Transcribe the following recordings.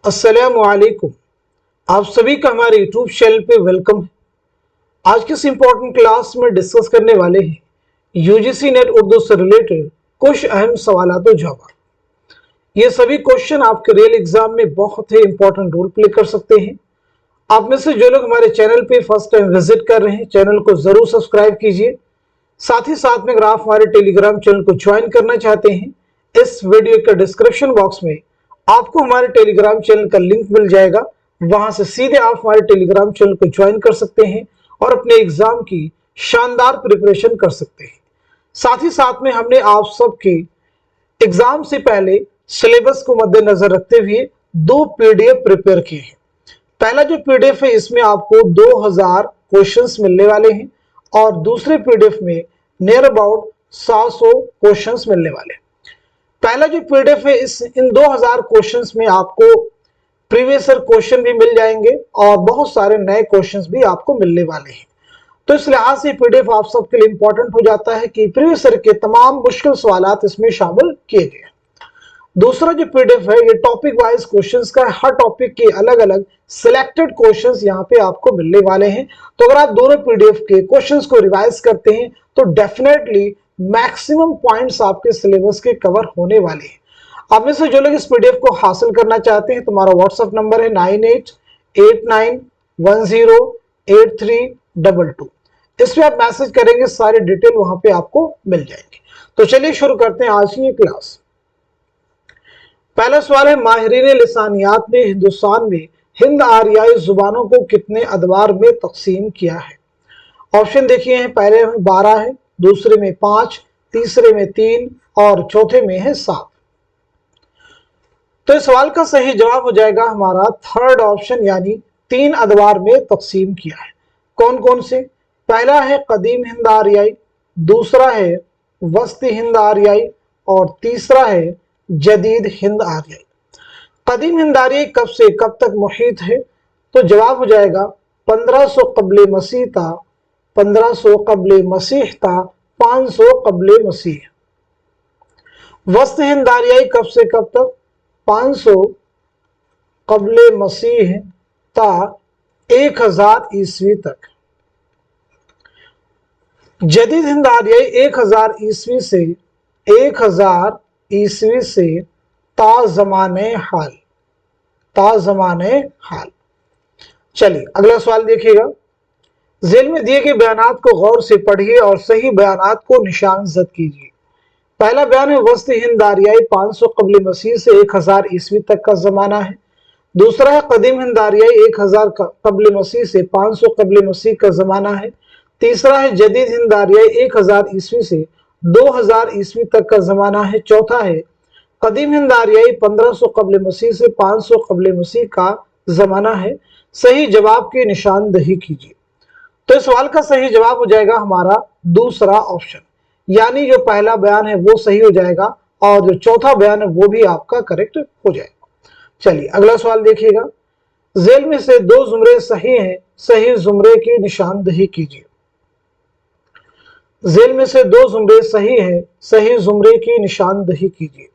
अस्सलामुअलैकुम। आप सभी का हमारे यूट्यूब चैनल पे वेलकम है। आज की इस इम्पोर्टेंट क्लास में डिस्कस करने वाले हैं यूजीसी नेट उर्दू से रिलेटेड कुछ अहम सवालात और जवाब। ये सभी क्वेश्चन आपके रियल एग्जाम में बहुत ही इंपॉर्टेंट रोल प्ले कर सकते हैं। आप में से जो लोग हमारे चैनल पे फर्स्ट टाइम विजिट कर रहे हैं, चैनल को जरूर सब्सक्राइब कीजिए। साथ ही साथ में अगर आप हमारे टेलीग्राम चैनल को ज्वाइन करना चाहते हैं, इस वीडियो के डिस्क्रिप्शन बॉक्स में आपको हमारे टेलीग्राम चैनल का लिंक मिल जाएगा। वहां से सीधे आप हमारे टेलीग्राम चैनल को ज्वाइन कर सकते हैं और अपने एग्जाम की शानदार प्रिपरेशन कर सकते हैं। साथ ही साथ में हमने आप सबके एग्जाम से पहले सिलेबस को मद्देनजर रखते हुए दो पीडीएफ प्रिपेयर किए हैं। पहला जो पीडीएफ है, इसमें आपको 2000 क्वेश्चंस मिलने वाले हैं और दूसरे पीडीएफ में नियर अबाउट 700 क्वेश्चंस मिलने वाले हैं। पहला जो पीडीएफ है, इन 2000 क्वेश्चंस में आपको प्रीवियस ईयर क्वेश्चन भी मिल जाएंगे और बहुत सारे नए क्वेश्चंस भी आपको मिलने वाले हैं। तो इस लिहाज से पीडीएफ आप सबके लिए इंपॉर्टेंट हो जाता है कि प्रीवियस ईयर के तमाम मुश्किल सवालात इसमें शामिल किए गए। दूसरा जो पीडीएफ है, ये टॉपिक वाइज क्वेश्चंस का है। हर टॉपिक के अलग अलग सिलेक्टेड क्वेश्चंस यहाँ पे आपको मिलने वाले हैं। तो अगर आप दोनों पीडीएफ के क्वेश्चंस को रिवाइज करते हैं तो डेफिनेटली मैक्सिमम पॉइंट्स आपके सिलेबस के कवर होने वाले हैं। आप में से जो लोग इस पीडीएफ को हासिल करना चाहते हैं, तुम्हारा व्हाट्सएप नंबर है 9889108322। इस पे आप मैसेज करेंगे, सारे डिटेल वहां पे आपको मिल जाएंगे। तो चलिए शुरू करते हैं आज की ये क्लास। पहला सवाल है, माहिरीन लिसानियात ने हिंदुस्तान में हिंद आरियाई जुबानों को कितने अदवार में तकसीम किया है? ऑप्शन देखिए हैं, पहले में 12 है, दूसरे में 5, तीसरे में 3 और चौथे में है 7। तो इस सवाल का सही जवाब हो जाएगा हमारा थर्ड ऑप्शन, यानी 3 अदवार में तकसीम किया है। कौन कौन से? पहला है कदीम हिंद आरियाई, दूसरा है वस्ती हिंद आरियाई और तीसरा है जदीद हिंद आरियाई। कदीम हिंद आरियाई कब से कब तक मुहीत है? तो जवाब हो जाएगा 1500 कब्ल मसीह था, 1500 कब्ल मसीह था, 500 कब्ल मसीह। वस्त हिंद आरियाई कब से कब तक? 500 कब्ल मसीह था 1000 ईस्वी तक। जदीद हिंद आरियाई 1000 ईस्वी से 1000 ईस्वी से ताज़माने हाल, ताज़माने हाल। चलिए अगला सवाल देखिएगा। जेल में दिए गए बयानात को गौर से पढ़िए और सही बयानात को निशानजद कीजिए। पहला बयान है, वस्त हिंद आरियाई 500 कब्ल मसीह से 1000 ईस्वी तक का जमाना है। दूसरा है कदीम हिंद आरियाई 1000 कब्ल मसीह से 500 कब्ल मसीह का जमाना है। तीसरा है जदीद हिंद आरियाई 1000 ईस्वी से 2000 ईस्वी तक का जमाना है। चौथा है कदीम हिंद आरियाई 1500 कब्ल मसीह से 500 कब्ल मसीह का जमाना है। सही जवाब की निशानदही कीजिए। तो इस सवाल का सही जवाब हो जाएगा हमारा दूसरा ऑप्शन, यानी जो पहला बयान है वो सही हो जाएगा और जो चौथा बयान है वो भी आपका करेक्ट हो जाएगा। चलिए अगला सवाल देखिएगा। जेल में से 2 जुमरे सही हैं, सही जुमरे की निशानदही कीजिए। जेल में से 2 जुमरे सही हैं, सही जुमरे की निशानदही कीजिए।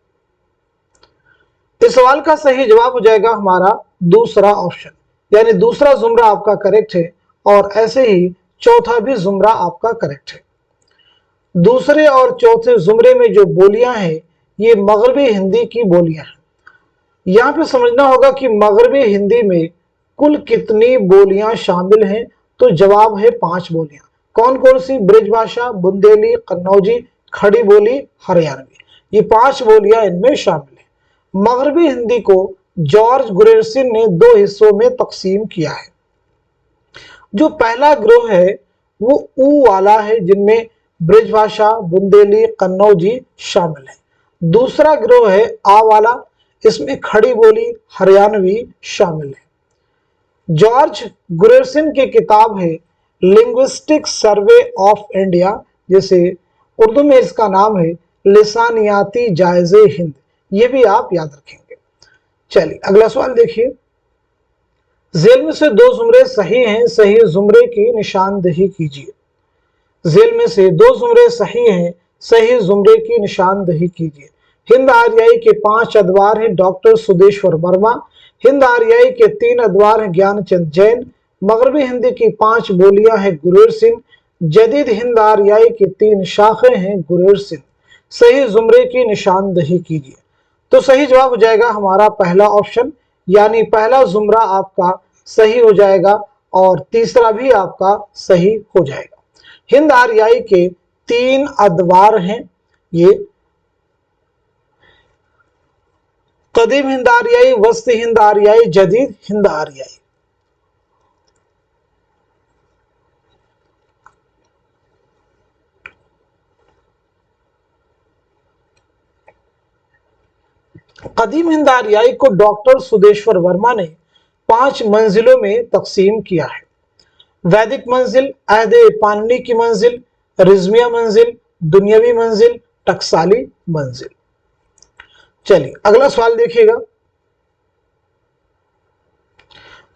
इस सवाल का सही जवाब हो जाएगा हमारा दूसरा ऑप्शन, यानी दूसरा जुमरा आपका करेक्ट है और ऐसे ही चौथा भी जुमरा आपका करेक्ट है। दूसरे और चौथे जुमरे में जो बोलियां हैं ये मगरबी हिंदी की बोलियां हैं। यहां पे समझना होगा कि मगरबी हिंदी में कुल कितनी बोलियां शामिल हैं। तो जवाब है 5 बोलियां। कौन कौन सी? ब्रिजभाषा, बुंदेली, कन्नौजी, खड़ी बोली, हरियाणवी। ये 5 बोलियां इनमें शामिल है। मगरबी हिंदी को जॉर्ज गुरेरसिन ने 2 हिस्सों में तकसीम किया है। जो पहला ग्रोह है वो ऊ वाला है, जिनमें ब्रिजभाषा, बुंदेली, कन्नौजी शामिल है। दूसरा ग्रोह है आ वाला, इसमें खड़ी बोली, हरियाणवी शामिल है। जॉर्ज गुरेरसिन की किताब है लिंग्विस्टिक सर्वे ऑफ इंडिया, जैसे उर्दू में इसका नाम है लिसानियाती जायजे हिंद। ये भी आप याद रखेंगे। चलिए अगला सवाल देखिए। जेल में से 2 जुमरे सही हैं, सही जुमरे की निशानदही कीजिए। जेल में से 2 जुमरे सही हैं, सही जुमरे की निशानदही कीजिए। हिंद आरियाई के 5 अदवार हैं डॉक्टर सुदेश्वर वर्मा, हिंद आर्याई के 3 अदवार हैं ज्ञानचंद जैन। मगरबी हिंदी की 5 बोलियां हैं गुरेर सिंह। जदीद हिंद आर्याई के 3 शाखें हैं गुरेर सिंह। सही जुमरे की निशानदही कीजिए। तो सही जवाब हो जाएगा हमारा पहला ऑप्शन, यानी पहला जुमरा आपका सही हो जाएगा और तीसरा भी आपका सही हो जाएगा। हिंद आर्याई के 3 अदवार हैं ये, कदीम हिंद आर्याई, वस्ती हिंद आर्याई, जदीद हिंद आर्याई। कदीम हिंद आर्याई को डॉक्टर सुदेश्वर वर्मा ने 5 मंजिलों में तकसीम किया है। वैदिक मंजिल, अहद पाणिनी की मंजिल, रिजमिया मंजिल, दुनियावी मंजिल, टकसाली मंजिल। चलिए अगला सवाल देखिएगा।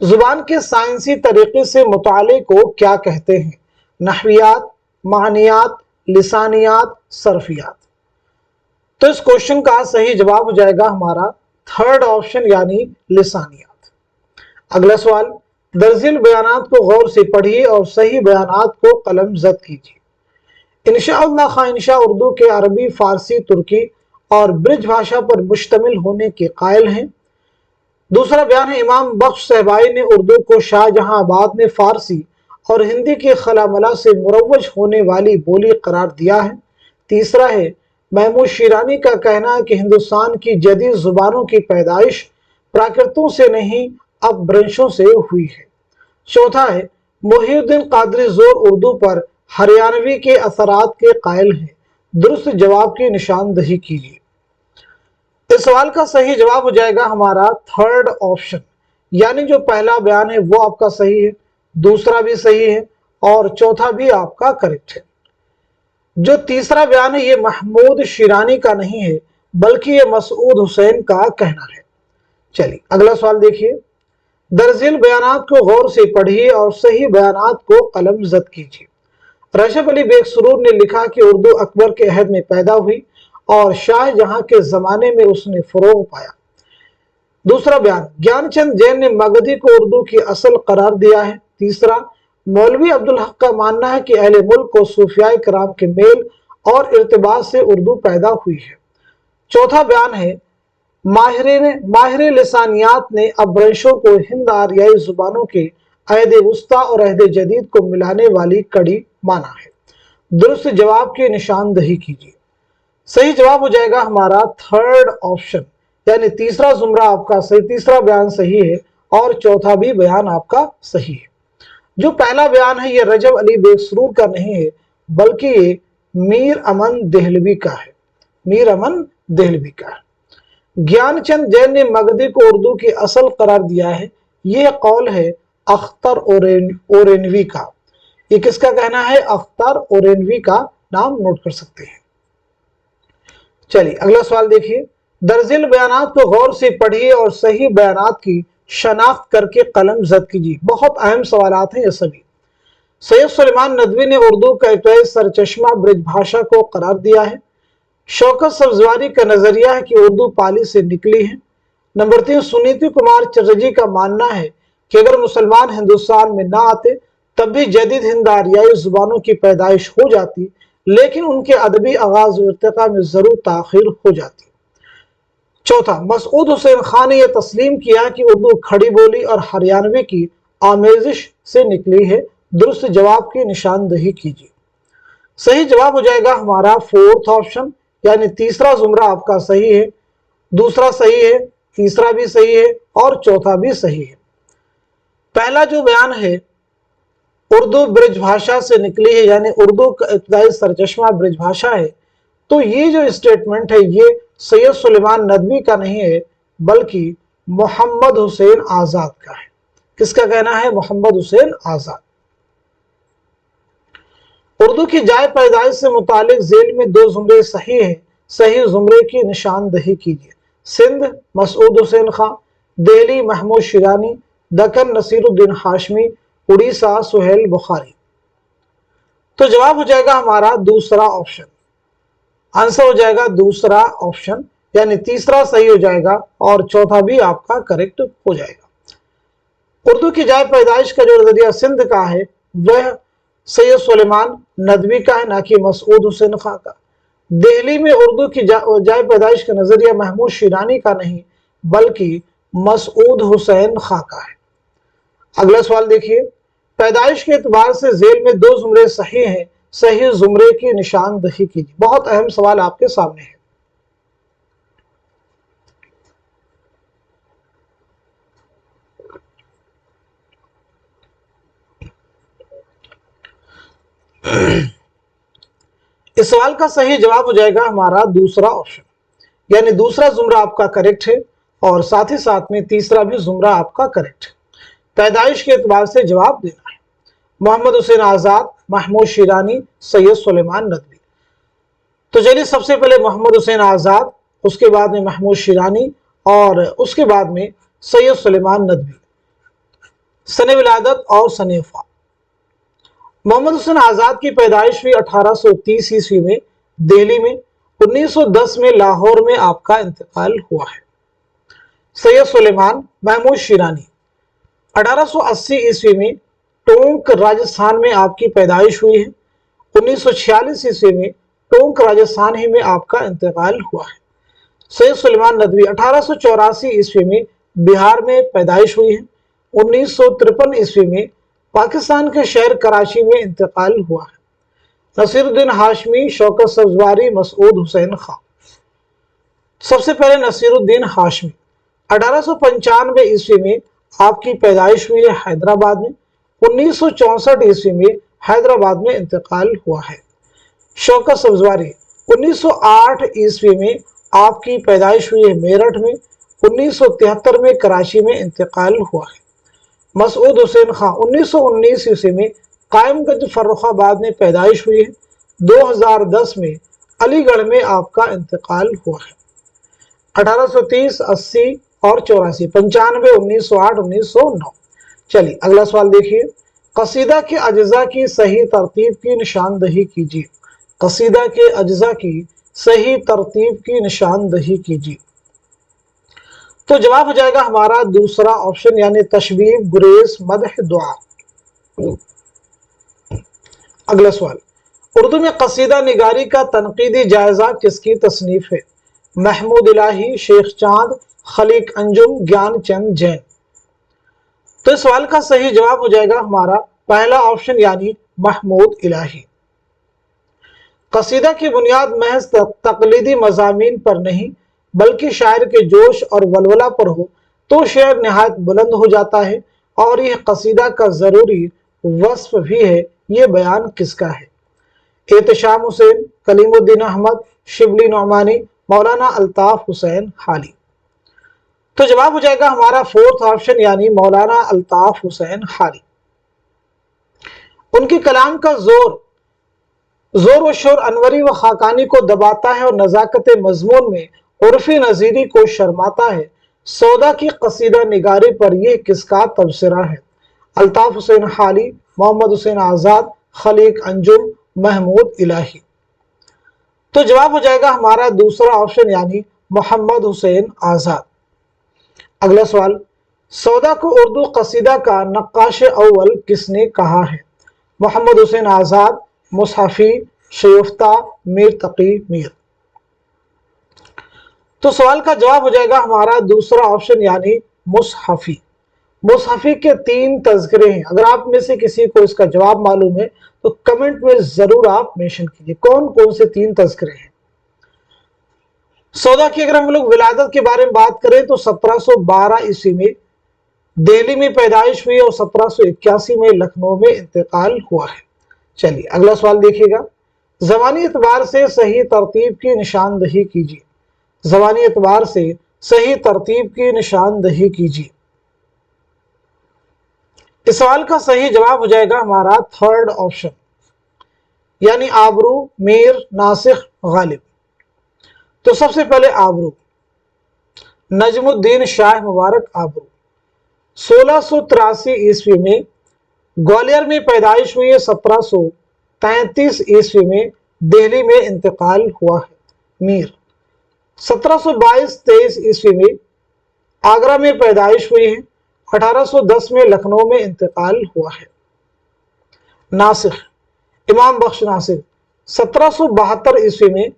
जुबान के साइंसी तरीके से मुताले को क्या कहते हैं? नहवियात, मानियात, लिसानियात, सरफियात। तो इस क्वेश्चन का सही जवाब हो जाएगा हमारा थर्ड ऑप्शन, यानी लिसानियात। अगला सवाल, दर्जिल बयानात को गौर से पढ़िए और सही बयानात को कलम जद कीजिए। इंशाअल्लाह खां इंशा उर्दू के अरबी, फारसी, तुर्की और ब्रिज भाषा पर मुश्तमिल होने के कायल हैं। दूसरा बयान है, इमाम बख्श सहबाई ने उर्दू को शाहजहांबाद में फारसी और हिंदी के खलामला से मुरव्वज होने वाली बोली करार दिया है। तीसरा है, महमूद शिरानी का कहना है कि हिंदुस्तान की जदीद जुबानों की पैदाइश प्राकृतों से नहीं अपभ्रंशों से हुई है। चौथा है, मोहिउद्दीन कादरी जोर उर्दू पर हरियाणवी के असरात के कायल हैं। दुरुस्त जवाब की निशानदही कीजिए। इस सवाल का सही जवाब हो जाएगा हमारा थर्ड ऑप्शन, यानी जो पहला बयान है वो आपका सही है, दूसरा भी सही है और चौथा भी आपका करेक्ट है। जो तीसरा बयान है ये महमूद शिरानी का नहीं है, बल्कि ये मसूद हुसैन का कहना है। चलिए अगला सवाल देखिए। दर्जिल बयानात को गौर से पढ़िए और सही बयानात को कलम जद कीजिए। रशफ अली बेग सुरूर ने लिखा कि उर्दू अकबर के अहद में पैदा हुई और शाहजहां के जमाने में उसने फरोग पाया। दूसरा बयान, ज्ञानचंद जैन ने मगधी को उर्दू की असल करार दिया है। तीसरा, मौलवी अब्दुल हक का मानना है कि अहले मुल्क को सूफियाए कराम के मेल और इर्तिबात से उर्दू पैदा हुई है। चौथा बयान है, माहिर लिसानियात ने अपभ्रंशों को हिंद आर्याई जुबानों के अहद वुस्ता और अहद जदीद को मिलाने वाली कड़ी माना है। दुरुस्त जवाब की निशानदही कीजिए। सही जवाब हो जाएगा हमारा थर्ड ऑप्शन, यानी तीसरा जुमरा आपका सही, तीसरा बयान सही है और चौथा भी बयान आपका सही है। जो पहला बयान है ये रजब अली बेग सुरूर का नहीं है, बल्कि ये मीर अमन देहलवी का है, मीर अमन देहलवी का है। ज्ञानचंद जैन ने मगधी को उर्दू की असल करार दिया है, ये कौल है अख्तर ओरेनवी का। ये किसका कहना है? अख्तर ओरेनवी का, नाम नोट कर सकते हैं। चलिए अगला सवाल देखिए। दर्जिल बयानात को गौर से पढ़िए और सही बयानात की शनाख्त करके कलम जद कीजिए। बहुत अहम सवालात हैं ये सभी। सैयद सुलेमान नदवी ने उर्दू का एक सरचश्मा ब्रिज भाषा को करार दिया है। शौकत सब्जवारी का नजरिया है कि उर्दू पाली से निकली है। नंबर 3, सुनीति कुमार चटर्जी का मानना है कि अगर मुसलमान हिंदुस्तान में ना आते तब भी जदीद हिंद आर्याई जुबानों की पैदाइश हो जाती, लेकिन उनके अदबी आगाज और इर्तिका में जरूर ताखिर हो जाती। चौथा, मसूद हुसैन खान ने यह तस्लीम किया कि उर्दू खड़ी बोली और हरियाणवी की आमेजिश से निकली है। दुरुस्त जवाब की निशानदही कीजिए। सही जवाब हो जाएगा हमारा फोर्थ ऑप्शन, यानी तीसरा जुमरा आपका सही है, दूसरा सही है, तीसरा भी सही है और चौथा भी सही है। पहला जो बयान है उर्दू ब्रिज भाषा से निकली है, यानी उर्दू का इब्तदाई सरचश्मा ब्रिज भाषा है, तो ये जो स्टेटमेंट है ये सैयद सुलेमान नदवी का नहीं है, बल्कि मोहम्मद हुसैन आजाद का है। किसका कहना है? मोहम्मद हुसैन आजाद। उर्दू की जाय पैदाइश से मुतालिक झेल में 2 जुमरे सही हैं, सही जुमरे की निशानदही कीजिए। सिंध मसूद हुसैन खां, दिल्ली महमूद शिरानी, दक्कन नसीरुद्दीन हाशमी, उड़ीसा सुहेल बुखारी। तो जवाब हो जाएगा हमारा दूसरा ऑप्शन, आंसर हो जाएगा दूसरा ऑप्शन, यानी तीसरा सही हो जाएगा और चौथा भी आपका करेक्ट हो जाएगा। उर्दू की जाए पैदाइश का जो नजरिया सिंध का है वह सैयद सुलेमान नदवी का है, ना कि मसूद हुसैन खां का। दिल्ली में उर्दू की जाए पैदाइश का नजरिया महमूद शिरानी का नहीं बल्कि मसूद हुसैन खां का है। अगला सवाल देखिए, पैदाइश के एतबार से जेल में दो जुमरे सही हैं, सही जुमरे की निशानदही कीजिए। बहुत अहम सवाल आपके सामने है। इस सवाल का सही जवाब हो जाएगा हमारा दूसरा ऑप्शन, यानी दूसरा जुमरा आपका करेक्ट है और साथ ही साथ में तीसरा भी जुमरा आपका करेक्ट है। पैदाइश के एतबार से जवाब देना है मोहम्मद हुसैन आजाद, महमूद शिरानी, सैयद सुलेमान नदवी। तो चलिए सबसे पहले मोहम्मद हुसैन आजाद, उसके बाद में महमूद शिरानी और उसके बाद में सैयद सुलेमान नदवी। सने विलादत और सने वफात। मोहम्मद हुसैन आजाद की पैदाइश हुई 1830 ईस्वी में दिल्ली में। 1910 में लाहौर में आपका इंतकाल हुआ है। सैयद सुलेमान महमूद शिरानी 1880 ईस्वी में टोंक राजस्थान में आपकी पैदाइश हुई है। 1946 ईस्वी में टोंक राजस्थान ही में आपका इंतकाल हुआ है। सैयद सुलेमान नदवी 1884 ईस्वी में बिहार में पैदाइश हुई है। 1953 ईस्वी में पाकिस्तान के शहर कराची में इंतकाल हुआ है। नसीरुद्दीन हाशमी, शौकत सब्जवारी, मसूद हुसैन खां। सबसे पहले नसीरुद्दीन हाशमी 1895 ईस्वी में आपकी पैदाइश हुई है हैदराबाद में। 1964 ईस्वी में हैदराबाद में इंतकाल हुआ है। शौकत सब्जवारी 1908 ईस्वी में आपकी पैदाइश हुई है मेरठ में। 1973 में कराची में इंतकाल हुआ है। मसूद हुसैन खां 1919 ईस्वी में कायमगंज फर्रुखाबाद में पैदाइश हुई है। 2010 में अलीगढ़ में आपका इंतकाल हुआ है। 1830, 80 और 84, 95, 1908, 1909। चलिए अगला सवाल देखिए, कसीदा के अज्जा की सही तरतीब की निशानदही कीजिए। कसीदा के अज्जा की सही तरतीब की निशानदही कीजिए। तो जवाब हो जाएगा हमारा दूसरा ऑप्शन, यानी तशबीब, गुरेज, मदह, दुआ। अगला सवाल, उर्दू में कसीदा निगारी का तनकीदी जायजा किसकी तसनीफ है? महमूद इलाही, शेख चांद, खलीक अंजुम, ज्ञान चंद जैन। तो इस सवाल का सही जवाब हो जाएगा हमारा पहला ऑप्शन, यानी महमूद इलाही। कसीदा की बुनियाद महज तकलीदी मजामीन पर नहीं बल्कि शायर के जोश और वलवला पर हो तो शेर निहायत बुलंद हो जाता है और यह कसीदा का जरूरी वस्फ भी है। ये बयान किसका है? एहतशाम हुसैन, कलीमुद्दीन अहमद, शिबली नौमानी, मौलाना अल्ताफ हुसैन हाली। तो जवाब हो जाएगा हमारा फोर्थ ऑप्शन, यानी मौलाना अल्ताफ हुसैन हाली। उनकी कलाम का जोर व शोर अनवरी व खाकानी को दबाता है और नजाकत मजमून में उर्फी नजीरी को शर्माता है। सौदा की कसीदा निगारी पर यह किसका तबसरा है? अल्ताफ हुसैन हाली, मोहम्मद हुसैन आजाद, खलीक अंजुम, महमूद इलाही। तो जवाब हो जाएगा हमारा दूसरा ऑप्शन, यानी मोहम्मद हुसैन आजाद। अगला सवाल, सौदा को उर्दू कसीदा का नक्काश अव्वल किसने कहा है? मोहम्मद हुसैन आजाद, मुसहफी, शयूफ्ता, मीर तकी मीर। तो सवाल का जवाब हो जाएगा हमारा दूसरा ऑप्शन, यानी मुसहफी। मुसहफी के 3 तज़किरे हैं। अगर आप में से किसी को इसका जवाब मालूम है तो कमेंट में जरूर आप मेंशन कीजिए कौन कौन से 3 तज़किरे हैं। सौदा की अगर हम लोग विलादत के बारे में बात करें तो 1712 ईस्वी में दिल्ली में पैदाइश हुई और 1781 में लखनऊ में इंतकाल हुआ है। चलिए अगला सवाल देखिएगा, ज़बानी एतबार से सही तरतीब की निशानदही कीजिए। ज़बानी एतबार से सही तरतीब की निशानदही कीजिए। इस सवाल का सही जवाब हो जाएगा हमारा थर्ड ऑप्शन, यानी आबरू, मीर, नासिख, गालिब। तो सबसे पहले आबरू, नजमुद्दीन शाह मुबारक आबरू 1683 ईस्वी में ग्वालियर में पैदाइश हुई है। 1733 ईस्वी में दिल्ली में इंतकाल हुआ है। मीर 1722-23 ईस्वी में आगरा में पैदाइश हुई है। 1810 में लखनऊ में इंतकाल हुआ है। नासिख, इमाम बख्श नासिर 1772 ईस्वी में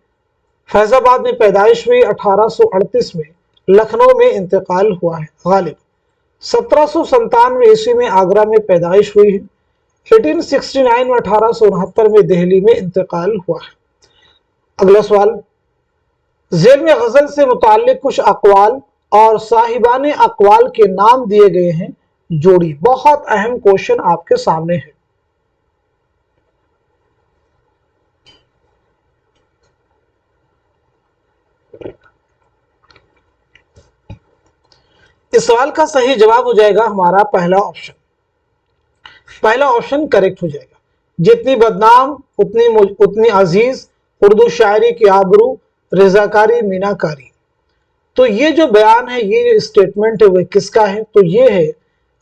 फैजाबाद में पैदाइश हुई। 1838 में लखनऊ में इंतकाल हुआ है। गालिब 1797 ईस्वी में आगरा में पैदाइश हुई है। 1869 में 1869 में दिल्ली में इंतकाल हुआ है। अगला सवाल, ज़ेल में गजल से मुताल्लिक कुछ अक़वाल और साहिबाने अक़वाल के नाम दिए गए हैं, जोड़ी। बहुत अहम क्वेश्चन आपके सामने है। इस सवाल का सही जवाब हो जाएगा हमारा पहला ऑप्शन। पहला ऑप्शन करेक्ट हो जाएगा। जितनी बदनाम उतनी अजीज, उर्दू शायरी की आबरू, रजाकारी मीनाकारी। तो ये जो बयान है, ये स्टेटमेंट है, वह किसका है? तो ये है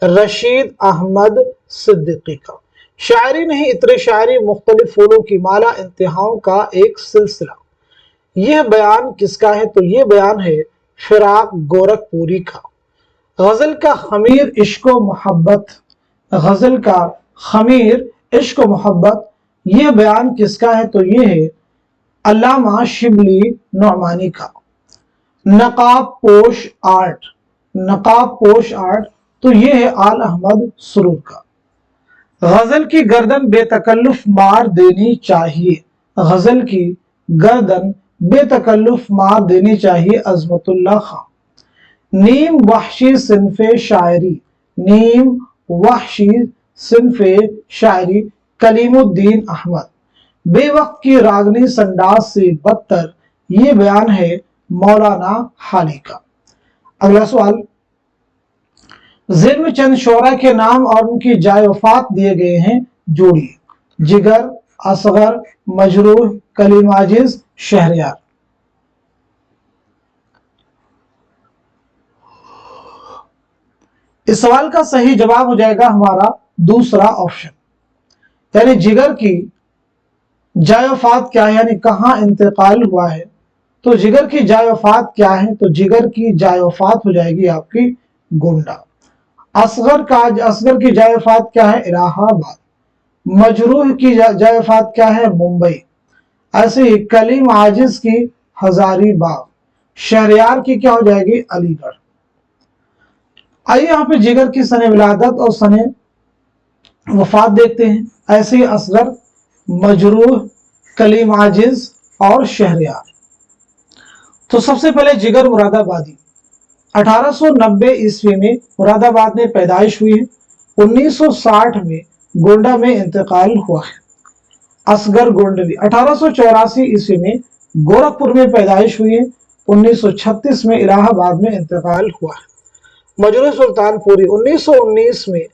रशीद अहमद सिद्दीकी का। शायरी नहीं, इतने शायरी मुख्तलिफ फूलों की माला, इंतहाओं का एक सिलसिला। यह बयान किसका है? तो ये बयान है फिराक गोरखपुरी का। गजल का खमीर इश्क व मोहब्बत, गजल का खमीर इश्क व मोहब्बत, यह बयान किसका है? तो ये है अल्लामा शिबली नौमानी का। नकाब पोश आर्ट, नकाब पोश आर्ट, तो ये है आल अहमद सुरूर का। गजल की गर्दन बेतकल्लुफ मार देनी चाहिए, गजल की गर्दन बेतकल्लुफ मार देनी चाहिए, अजमतुल्लाह खान। नीम वहशी सिन्फे शायरी, नीम वहशी सिन्फे शायरी, कलीमुद्दीन अहमद। बेवक्त की रागनी संडास से बदतर, ये बयान है मौलाना हाली का। अगला सवाल, ज़ेल में चंद शोरा के नाम और उनकी जाए वफात दिए गए हैं, जोड़िए। जिगर, असगर, मजरूह, कलीम आजिज, शहरयार। इस सवाल का सही जवाब हो जाएगा हमारा दूसरा ऑप्शन, यानी जिगर की जाए वफात क्या है, यानी कहां इंतकाल हुआ है। तो जिगर की जाए वफात क्या है? तो जिगर की जाए वफात हो जाएगी आपकी गोंडा। असगर की जाए वफात क्या है? इलाहाबाद। मजरूह की जाए वफात क्या है? मुंबई। ऐसे ही कलीम आजिज की हजारीबाग। शहरयार की क्या हो जाएगी? अलीगढ़। आइए यहाँ पे जिगर की सने विलादत और सने वफात देखते हैं। ऐसे ही असगर, मजरूह, कलीम आजिज और शहरयार। तो सबसे पहले जिगर मुरादाबादी 1890 ईस्वी में मुरादाबाद में पैदाइश हुई है। 1960 में गोंडा में इंतकाल हुआ है। असगर गोंडवी 1884 ईस्वी में गोरखपुर में पैदाइश हुई है। 1936 में इलाहाबाद में इंतकाल हुआ है। मजरूह सुल्तानपुरी 1919 में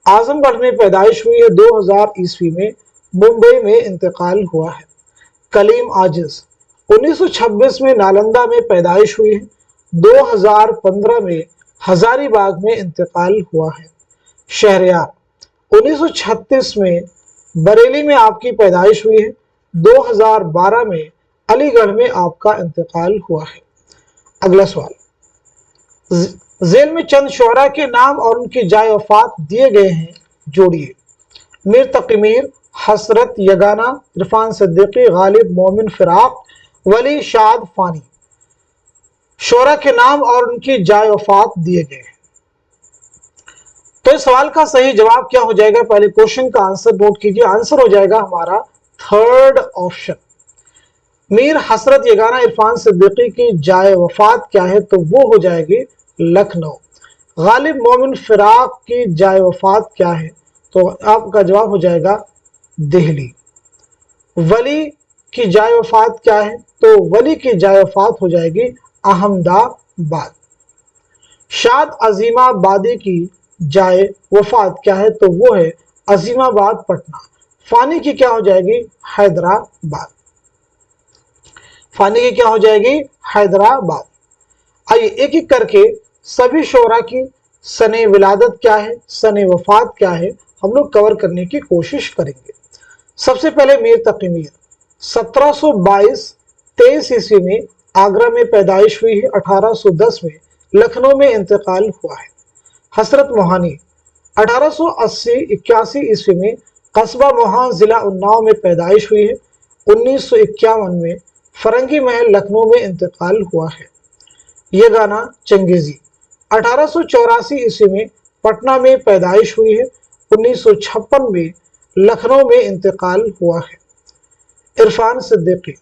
आजमगढ़ में पैदाइश हुई है। 2000 ईस्वी में मुंबई में इंतकाल हुआ है। कलीम आजिज 1926 में नालंदा में पैदाइश हुई है। 2015 में हजारीबाग में इंतकाल हुआ है। शहरयार 1936 में बरेली में आपकी पैदाइश हुई है। 2012 में अलीगढ़ में आपका इंतकाल हुआ है। अगला सवाल, ज़ेल में चंद शोरा के नाम और उनकी जाए वफात दिए गए हैं, जोड़िए। मीर तकी मीर, हसरत यगाना, इरफान सिद्दीकी, गालिब, मोमिन फिराक, वली शाद फानी। शोरा के नाम और उनकी जाए वफात दिए गए हैं। तो इस सवाल का सही जवाब क्या हो जाएगा? पहले क्वेश्चन का आंसर नोट कीजिए। आंसर हो जाएगा हमारा थर्ड ऑप्शन। मीर हसरत यगाना इरफान सिद्दीकी की जाए वफात क्या है? तो वो हो जाएगी लखनऊ। गालिब मोमिन फिराक की जाए वफात क्या है? तो आपका जवाब हो जाएगा दिल्ली। वली की जाए वफात क्या है? तो वली की जाए वफात हो जाएगी अहमदाबाद। शाद अजीमाबादी की जाए वफात क्या है? तो वो है अजीमाबाद पटना। फानी की क्या हो जाएगी? हैदराबाद। फानी की क्या हो जाएगी? हैदराबाद। आइए एक एक करके सभी शोरा की सने विलादत क्या है, सने वफात क्या है, हम लोग कवर करने की कोशिश करेंगे। सबसे पहले मीर तकी मीर 1722-23 ईस्वी में आगरा में पैदाइश हुई है, 1810 में लखनऊ में इंतकाल हुआ है। हसरत मोहानी 1880-81 ईस्वी में कस्बा मोहान जिला उन्नाव में पैदाइश हुई है, 1951 में फरंगी महल लखनऊ में इंतकाल हुआ है। ये गाना चंगेजी 1884 ईस्वी में पटना में पैदाइश हुई है, 1956 में लखनऊ में इंतकाल हुआ है। इरफान सिद्दीकी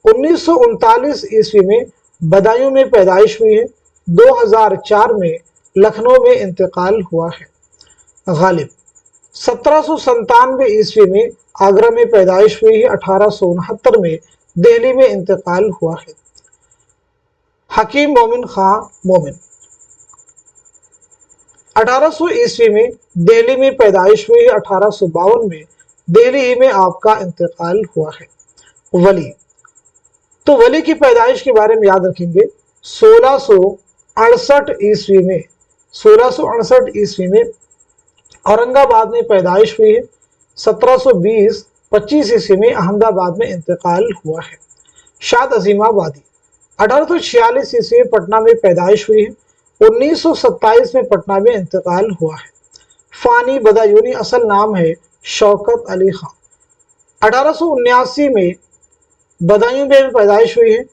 1939 ईस्वी में बदायूं में पैदाइश हुई है, 2004 में लखनऊ में इंतकाल हुआ है। गालिब 1797 ईस्वी में आगरा में पैदाइश हुई है, 1869 में दिल्ली में इंतकाल हुआ है। हकीम मोमिन खां मोमिन 1800 ईस्वी में दिल्ली में पैदाइश हुई है, 1852 में दिल्ली ही में आपका इंतकाल हुआ है। वली तो वली की पैदाइश के बारे में याद रखेंगे, 1668 ईस्वी में औरंगाबाद में पैदाइश हुई है, 1720-25 ईस्वी में अहमदाबाद में इंतकाल हुआ है। शाद अजीमाबादी 1846 ईस्वी में पटना में पैदाइश हुई है, 1927 में पटना में इंतकाल हुआ है। फानी बदायूनी असल नाम है शौकत अली खां, 1879 में बदायूं में पैदाइश हुई है,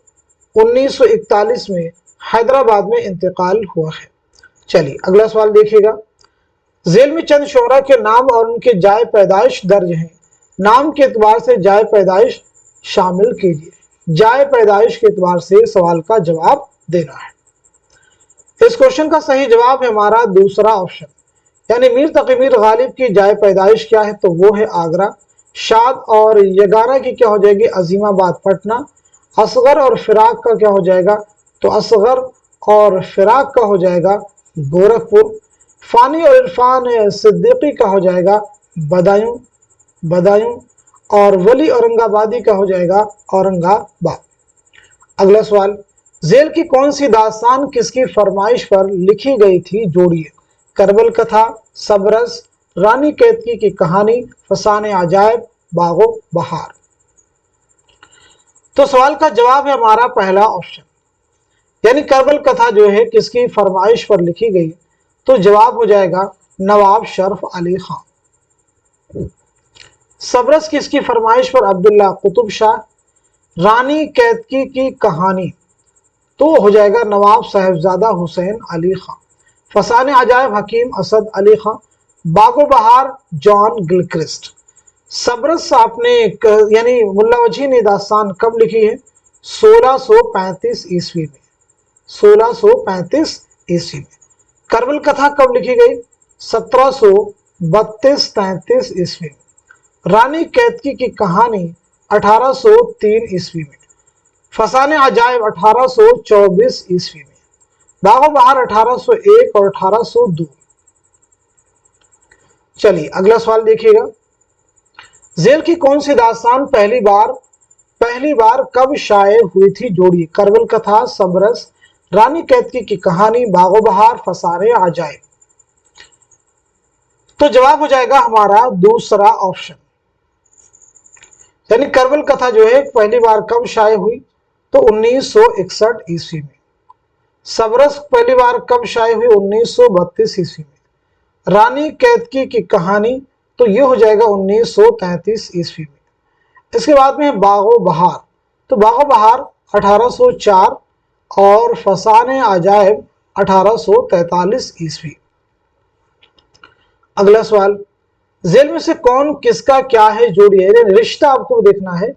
1941 में हैदराबाद में इंतकाल हुआ है। चलिए अगला सवाल देखिएगा। झेल में चंद शोहरा के नाम और उनके जाए पैदाइश दर्ज हैं, नाम के एतबार से जाए पैदाइश शामिल कीजिए। जाए पैदाइश के एतबार से सवाल का जवाब देना है। इस क्वेश्चन का सही जवाब है हमारा दूसरा ऑप्शन, यानी मीर तकी मीर गालिब की जाए पैदाइश क्या है, तो वो है आगरा। शाद और यगाना की क्या हो जाएगी, अजीमाबाद पटना। असगर और फिराक का क्या हो जाएगा, तो असगर और फिराक का हो जाएगा गोरखपुर। फानी और इरफान सिद्दीकी का हो जाएगा बदायूं और वली औरंगाबादी का हो जाएगा औरंगाबाद। अगला सवाल, झेल की कौन सी दास्तान किसकी फरमाइश पर लिखी गई थी, जोड़िए। करबल कथा, सबरस, रानी कैतकी की कहानी, फसाने अजायब, बागो बहार। तो सवाल का जवाब है हमारा पहला ऑप्शन, यानी करबल कथा जो है किसकी फरमाइश पर लिखी गई, तो जवाब हो जाएगा नवाब शरफ अली खां। सबरस किसकी फरमाइश पर, अब्दुल्ला कुतुब शाह। रानी कैतकी की कहानी तो हो जाएगा नवाब साहिबजादा हुसैन अली खां। फसाने अजायब हकीम असद अली खां। बागो बहार जॉन गिलक्रिस्ट। सबरस आपने यानी मुल्ला वजी ने दास्तान कब लिखी है, 1635 ईस्वी में, 1635 ईस्वी में। करबल कथा कब लिखी गई, 1732-33 ईस्वी में। रानी कैतकी की कहानी 1803 ईस्वी में। फसाने अजायब 1824 ईस्वी में। बागो बहार 1801 और 1802। चलिए अगला सवाल देखिएगा। झेल की कौन सी दास्तान पहली बार कब शाये हुई थी, जोड़िए। करबल कथा, सबरस, रानी कैतकी की कहानी, बागो बहार, फसाने अजायब। तो जवाब हो जाएगा हमारा दूसरा ऑप्शन, यानी करबल कथा जो है पहली बार कब शाये हुई, तो 1961 ईस्वी में। सबरस पहली बार कब शाये हुई, 1932 ईस्वी में। रानी कैतकी की कहानी तो ये हो जाएगा 1933 ईस्वी में। इसके बाद में बागो बहार, तो बागो बहार 1804 और फसाने अजायब 1843 ईस्वी। अगला सवाल, झेल में से कौन किसका क्या है, जोड़िए। रिश्ता आपको देखना है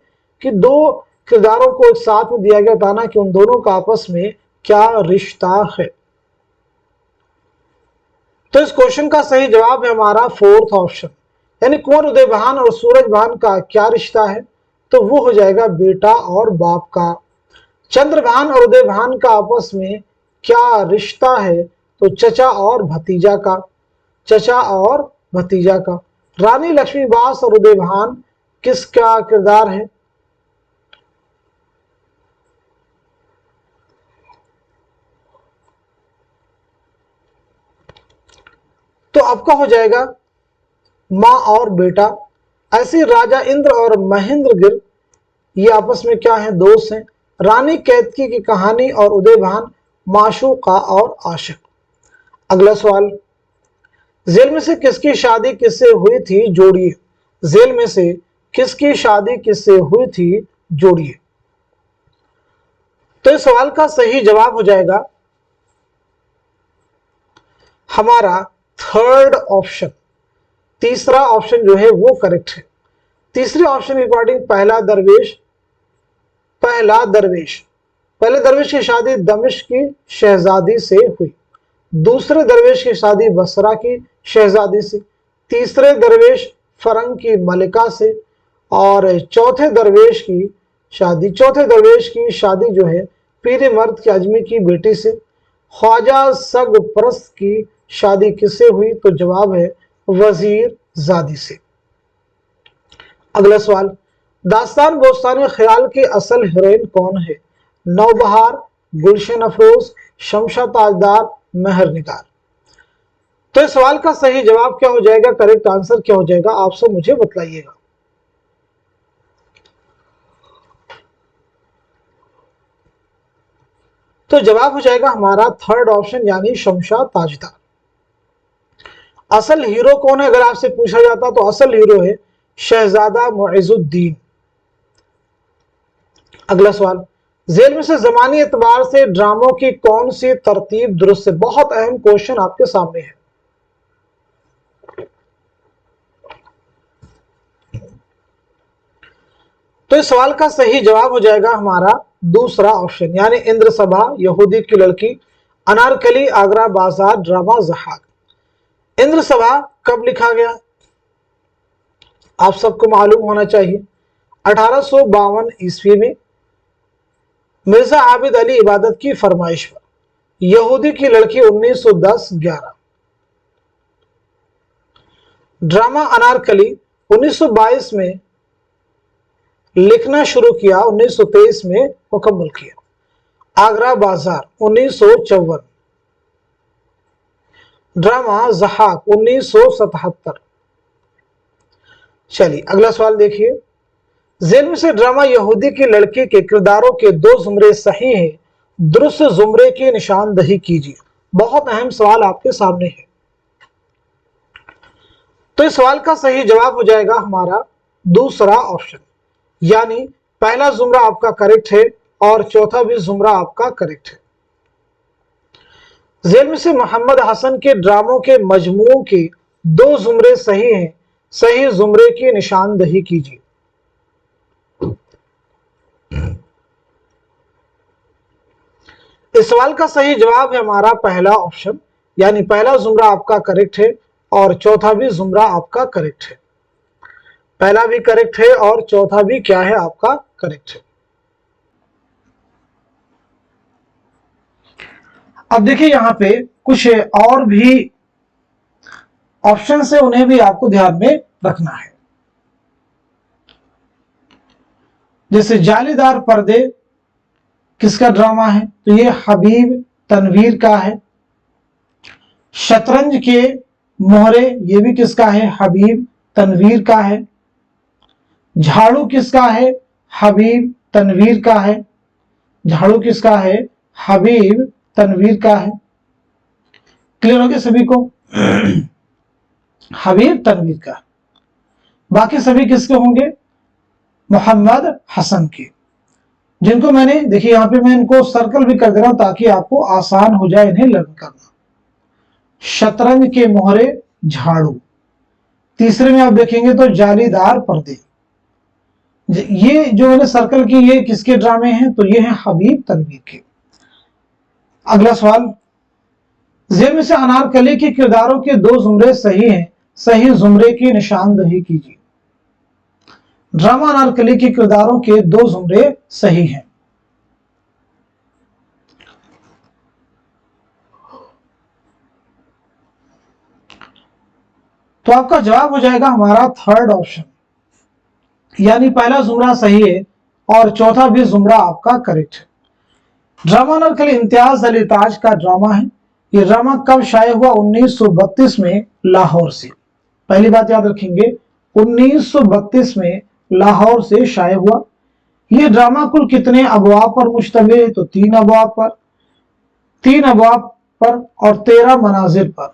कि दो किरदारों को एक साथ में दिया गया, बताना कि उन दोनों का आपस में क्या रिश्ता है। तो इस क्वेश्चन का सही जवाब है हमारा फोर्थ ऑप्शन, यानी कुंवर उदय भान और सूरज भान का क्या रिश्ता है, तो वो हो जाएगा बेटा और बाप का। चंद्रभान और उदय भान का आपस में क्या रिश्ता है, तो चचा और भतीजा का, चचा और भतीजा का। रानी लक्ष्मीबास और उदय भान किसका किरदार है, तो आपका हो जाएगा माँ और बेटा। ऐसे राजा इंद्र और महेंद्र गिर ये आपस में क्या है, दोस्त हैं। रानी कैतकी की कहानी और उदयभान माशूका और आशिक। अगला सवाल, जेल में से किसकी शादी किससे हुई थी, जोड़िए। जेल में से किसकी शादी किससे हुई थी, जोड़िए। तो इस सवाल का सही जवाब हो जाएगा हमारा थर्ड ऑप्शन, तीसरा ऑप्शन जो है वो करेक्ट है। तीसरे ऑप्शन के अकॉर्डिंग पहले दरवेश की शादी दमिश्क की शहजादी से हुई, दूसरे दरवेश की शादी बसरा की शहजादी से, तीसरे दरवेश फरंग की मलिका से, और चौथे दरवेश की शादी जो है पीरे मर्द के अजमी की बेटी से। ख्वाजा सग परस्त की शादी किससे हुई, तो जवाब है वजीर जादी से। अगला सवाल, दास्तान बोस्तान ख्याल की असल हीरोइन कौन है, नौबहार, गुलशन अफरोज, शमशा ताजदार, मेहर निगार। तो इस सवाल का सही जवाब क्या हो जाएगा, करेक्ट आंसर क्या हो जाएगा, आप सब मुझे बतलाइएगा। तो जवाब हो जाएगा हमारा थर्ड ऑप्शन यानी शमशा ताजदार। असल हीरो कौन है अगर आपसे पूछा जाता तो असल हीरो है शहजादा मुइजुद्दीन। अगला सवाल, जेल में से जमानी एतबार से ड्रामों की कौन सी तरतीब दुरुस्त है। बहुत अहम क्वेश्चन आपके सामने है। तो इस सवाल का सही जवाब हो जाएगा हमारा दूसरा ऑप्शन यानी इंद्र सभा, यहूदी की लड़की, अनारकली, आगरा बाजार, ड्रामा ज़हाक। इंद्र सभा कब लिखा गया आप सबको मालूम होना चाहिए, 1852 ईस्वी में मिर्जा आबिद अली इबादत की फरमाइश पर। यहूदी की लड़की 1910-11। ड्रामा अनारकली 1922 में लिखना शुरू किया, 1923 में मुकम्मल किया। आगरा बाजार 1954। ड्रामा ज़हाक 1977। चलिए अगला सवाल देखिए, जेल में से ड्रामा यहूदी की लड़की के किरदारों के 2 जुमरे सही हैं, दुरुस्त जुमरे की निशानदही कीजिए। बहुत अहम सवाल आपके सामने है। तो इस सवाल का सही जवाब हो जाएगा हमारा दूसरा ऑप्शन यानी पहला जुमरा आपका करेक्ट है और चौथा भी जुमरा आपका करेक्ट है। जेल में से मोहम्मद हसन के ड्रामों के मजमू के 2 जुमरे सही हैं, सही जुमरे की निशानदही कीजिए। इस सवाल का सही जवाब है हमारा पहला ऑप्शन यानी पहला जुमरा आपका करेक्ट है और चौथा भी जुमरा आपका करेक्ट है। पहला भी करेक्ट है और चौथा भी क्या है आपका करेक्ट है। अब देखिए यहां पे कुछ और भी ऑप्शन है, उन्हें भी आपको ध्यान में रखना है। जैसे जालीदार पर्दे किसका ड्रामा है, तो ये हबीब तनवीर का है। शतरंज के मोहरे ये भी किसका है, हबीब तनवीर का है। झाड़ू किसका है, हबीब तनवीर का है। झाड़ू किसका है, हबीब तनवीर का है। क्लियर हो गया सभी को, हबीब तनवीर का। बाकी सभी किसके होंगे, मोहम्मद हसन के, जिनको मैंने देखिए यहां पे मैं इनको सर्कल भी कर दे रहा हूं ताकि आपको आसान हो जाए इन्हें लर्न करना। शतरंज के मोहरे झाड़ू, तीसरे में आप देखेंगे तो जालीदार पर्दे। ये जो मैंने सर्कल की ये किसके ड्रामे हैं, तो ये हैं हबीब तनवीर के। अगला सवाल, जेल में से अनारकली के किरदारों के 2 जुमरे सही हैं, सही जुमरे की निशानदही कीजिए। ड्रामा अनारकली के किरदारों के 2 जुमरे सही हैं। तो आपका जवाब हो जाएगा हमारा थर्ड ऑप्शन यानी पहला जुमरा सही है और चौथा भी जुमरा आपका करेक्ट है। ड्रामा अनारकली इम्तियाज अली ताज का ड्रामा है। ये ड्रामा कब शाये हुआ, 1932 में लाहौर से। पहली बात याद रखेंगे 1932 में लाहौर से शाये हुआ। ये ड्रामा कुल कितने अबवाब पर मुश्तमिल है? तो 3 अबवाब पर, 3 अबवाब पर और 13 मनाजिर पर,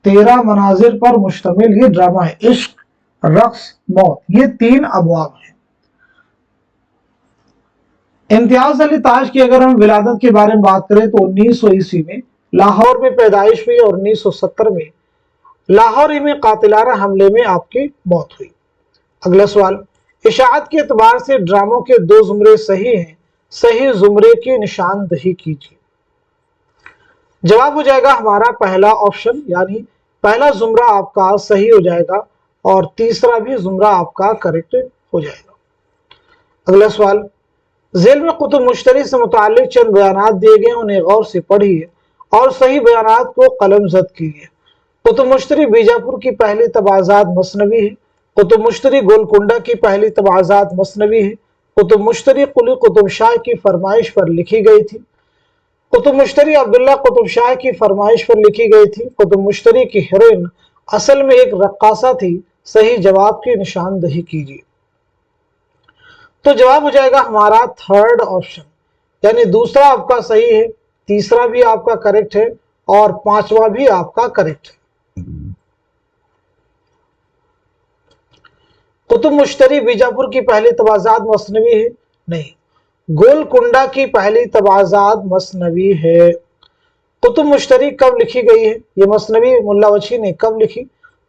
13 मनाजिर पर मुश्तमिल ये ड्रामा है। इश्क, रक्स, मौत, ये 3 अबवाब हैं। इम्तियाज अली ताज की अगर हम विलादत के बारे में बात करें तो 1900 ईस्वी में लाहौर में पैदाइश हुई और 1970 में लाहौर में कातिलाना हमले में आपकी मौत हुई। अगला सवाल, इशाअत के एतबार से ड्रामों के 2 जुमरे सही हैं, सही जुमरे की निशानदही कीजिए। जवाब हो जाएगा हमारा पहला ऑप्शन, यानी पहला जुमरा आपका सही हो जाएगा और तीसरा भी जुमरा आपका करेक्ट हो जाएगा। अगला सवाल, ज़ेल में कुतुब मुश्तरी से मुताल्लिक चंद बयानात दिए गए, उन्हें गौर से पढ़िए और सही बयानात को कलमज़द कीजिए। कुतुब मुश्तरी बीजापुर की पहली तबाज़ात मसनवी है। कुतुब मुश्तरी गोलकुंडा की पहली तबाज़ात मसनवी है। कुतुब मुश्तरी कुली कुतुब शाह की फरमाइश पर लिखी गई थी। कुतुब मुश्तरी अब्दुल्ला कुतुब शाह की फरमाइश पर लिखी गई थी। कुतुब मुश्तरी की हीरोइन असल में एक रक्कासा थी। सही जवाब की निशानदही कीजिए। तो जवाब हो जाएगा हमारा थर्ड ऑप्शन, यानी दूसरा आपका सही है, तीसरा भी आपका करेक्ट है और पांचवा भी आपका करेक्ट है। कुतुब मुश्तरी बीजापुर की पहली तबाज़ात मसनवी है? नहीं, गोलकुंडा की पहली तबाज़ात मसनवी है। कुतुब मुश्तरी कब लिखी गई है? ये मसनवी मुल्ला वची ने कब लिखी?